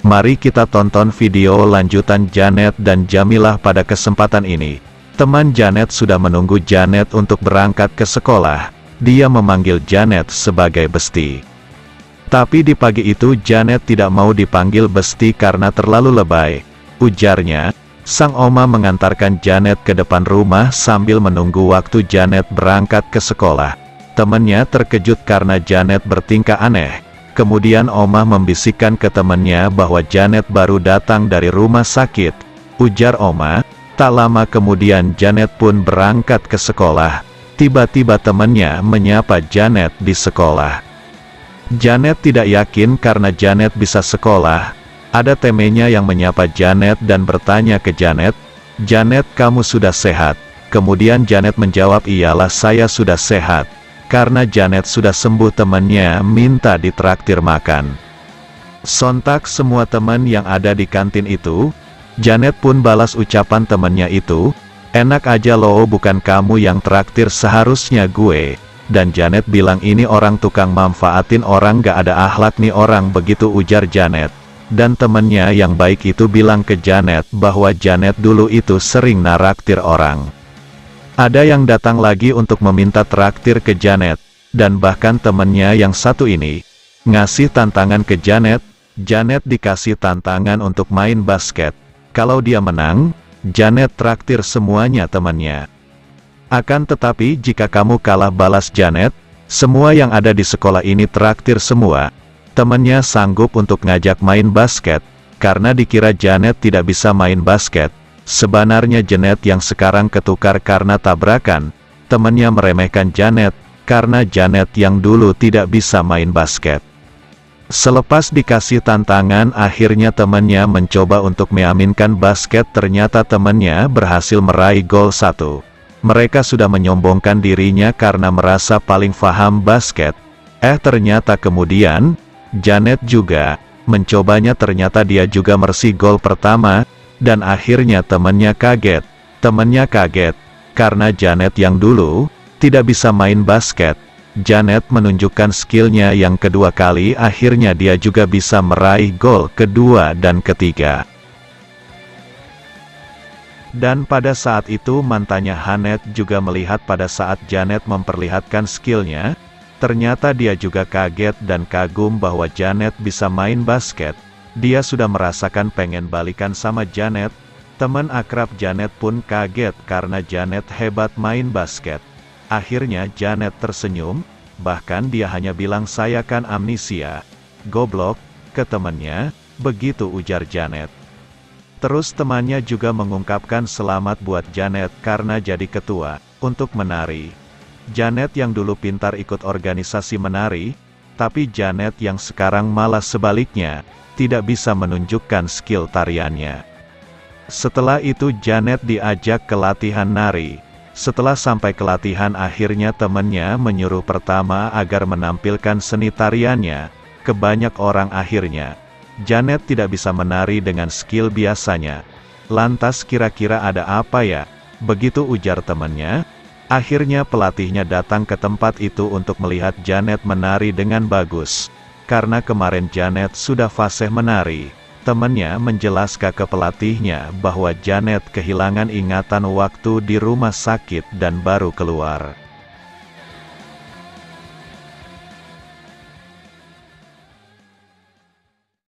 Mari kita tonton video lanjutan Janet dan Jamilah pada kesempatan ini. Teman Janet sudah menunggu Janet untuk berangkat ke sekolah. Dia memanggil Janet sebagai Besti. Tapi di pagi itu Janet tidak mau dipanggil Besti karena terlalu lebay. Ujarnya, sang oma mengantarkan Janet ke depan rumah sambil menunggu waktu Janet berangkat ke sekolah. Temannya terkejut karena Janet bertingkah aneh. Kemudian oma membisikkan ke temannya bahwa Janet baru datang dari rumah sakit. Ujar oma, tak lama kemudian Janet pun berangkat ke sekolah. Tiba-tiba temannya menyapa Janet di sekolah. Janet tidak yakin karena Janet bisa sekolah. Ada temennya yang menyapa Janet dan bertanya ke Janet, "Janet, kamu sudah sehat?" Kemudian Janet menjawab, "Iyalah, saya sudah sehat." Karena Janet sudah sembuh, temannya minta ditraktir makan. Sontak semua teman yang ada di kantin itu, Janet pun balas ucapan temannya itu, "Enak aja loh, bukan kamu yang traktir, seharusnya gue." Dan Janet bilang, "Ini orang tukang manfaatin orang, gak ada akhlak nih orang," begitu ujar Janet. Dan temannya yang baik itu bilang ke Janet bahwa Janet dulu itu sering naraktir orang. Ada yang datang lagi untuk meminta traktir ke Janet, dan bahkan temannya yang satu ini ngasih tantangan ke Janet. Janet dikasih tantangan untuk main basket. Kalau dia menang, Janet traktir semuanya temannya. Akan tetapi jika kamu kalah, balas Janet, "Semua yang ada di sekolah ini traktir semua." Temannya sanggup untuk ngajak main basket, karena dikira Janet tidak bisa main basket. Sebenarnya Janet yang sekarang ketukar karena tabrakan. Temannya meremehkan Janet, karena Janet yang dulu tidak bisa main basket. Selepas dikasih tantangan, akhirnya temannya mencoba untuk meaminkan basket. Ternyata temannya berhasil meraih gol 1. Mereka sudah menyombongkan dirinya karena merasa paling paham basket. Ternyata kemudian, Janet juga mencobanya, ternyata dia juga meraih gol pertama. Dan akhirnya temannya kaget. Temannya kaget, karena Janet yang dulu tidak bisa main basket. Janet menunjukkan skillnya yang kedua kali, akhirnya dia juga bisa meraih gol kedua dan ketiga. Dan pada saat itu mantannya Hanet juga melihat pada saat Janet memperlihatkan skillnya. Ternyata dia juga kaget dan kagum bahwa Janet bisa main basket. Dia sudah merasakan pengen balikan sama Janet. Teman akrab Janet pun kaget karena Janet hebat main basket. Akhirnya Janet tersenyum, bahkan dia hanya bilang, "Saya kan amnesia, goblok," ke temannya. Begitu ujar Janet. Terus temannya juga mengungkapkan selamat buat Janet karena jadi ketua untuk menari. Janet yang dulu pintar ikut organisasi menari, tapi Janet yang sekarang malah sebaliknya, tidak bisa menunjukkan skill tariannya. Setelah itu Janet diajak ke latihan nari. Setelah sampai ke latihan, akhirnya temannya menyuruh pertama agar menampilkan seni tariannya ke banyak orang. Akhirnya, Janet tidak bisa menari dengan skill biasanya. Lantas kira-kira ada apa ya? Begitu ujar temannya. Akhirnya pelatihnya datang ke tempat itu untuk melihat Janet menari dengan bagus. Karena kemarin Janet sudah fasih menari, temannya menjelaskan ke pelatihnya bahwa Janet kehilangan ingatan waktu di rumah sakit dan baru keluar.